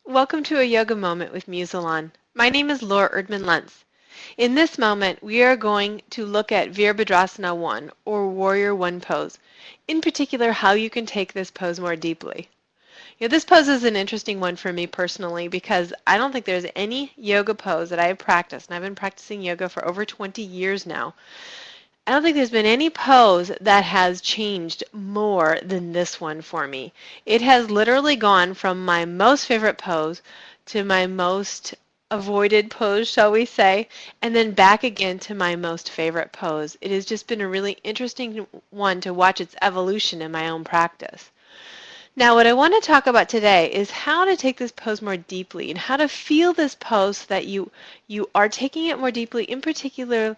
Welcome to a yoga moment with Musalon. My name is Laura Erdman-Luntz. In this moment, we are going to look at Virabhadrasana 1, or Warrior 1 pose. In particular, how you can take this pose more deeply. This pose is an interesting one for me personally because I don't think there's any yoga pose that I have practiced, and I've been practicing yoga for over 20 years now. I don't think there's been any pose that has changed more than this one for me. It has literally gone from my most favorite pose to my most avoided pose, shall we say, and then back again to my most favorite pose. It has just been a really interesting one to watch its evolution in my own practice. Now, what I want to talk about today is how to take this pose more deeply and how to feel this pose so that you are taking it more deeply, in particular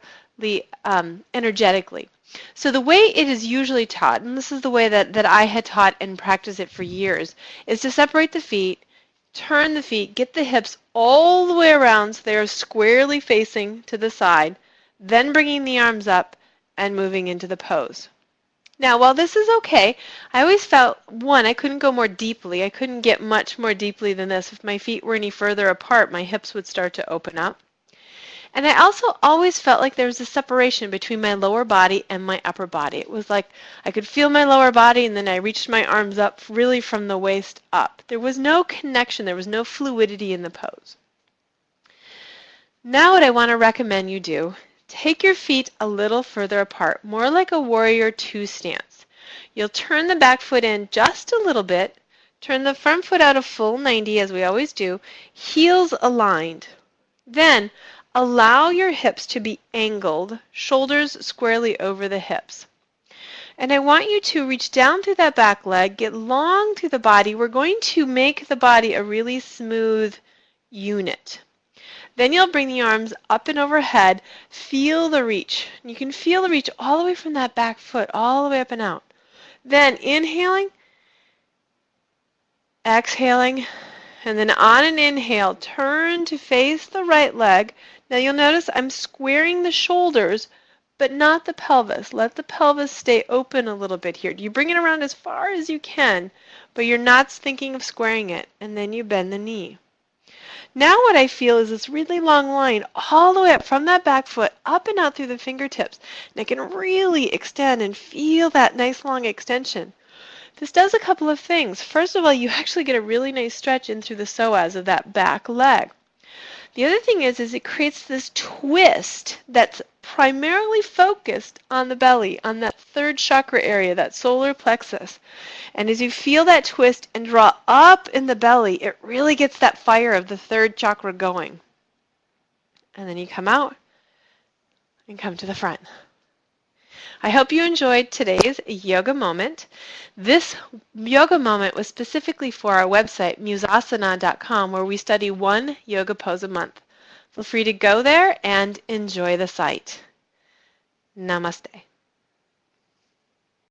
energetically. So the way it is usually taught, and this is the way that I had taught and practiced it for years, is to separate the feet, turn the feet, get the hips all the way around so they are squarely facing to the side, then bringing the arms up and moving into the pose. Now, while this is okay, I always felt, one, I couldn't go more deeply. I couldn't get much more deeply than this. If my feet were any further apart, my hips would start to open up. And I also always felt like there was a separation between my lower body and my upper body. It was like I could feel my lower body and then I reached my arms up really from the waist up. There was no connection. There was no fluidity in the pose. Now what I want to recommend you do, take your feet a little further apart, more like a warrior 2 stance. You'll turn the back foot in just a little bit, turn the front foot out a full 90 as we always do, heels aligned. Then allow your hips to be angled, shoulders squarely over the hips. And I want you to reach down through that back leg, get long through the body. We're going to make the body a really smooth unit. Then you'll bring the arms up and overhead, feel the reach. You can feel the reach all the way from that back foot, all the way up and out. Then inhaling, exhaling, and then on an inhale, turn to face the right leg. Now you'll notice I'm squaring the shoulders, but not the pelvis. Let the pelvis stay open a little bit here. You bring it around as far as you can, but you're not thinking of squaring it. And then you bend the knee. Now what I feel is this really long line all the way up from that back foot, up and out through the fingertips. And I can really extend and feel that nice long extension. This does a couple of things. First of all, you actually get a really nice stretch in through the psoas of that back leg. The other thing is it creates this twist that's primarily focused on the belly, on that third chakra area, that solar plexus. And as you feel that twist and draw up in the belly, it really gets that fire of the third chakra going. And then you come out and come to the front. I hope you enjoyed today's yoga moment. This yoga moment was specifically for our website, musasana.com, where we study one yoga pose a month. Feel free to go there and enjoy the site. Namaste.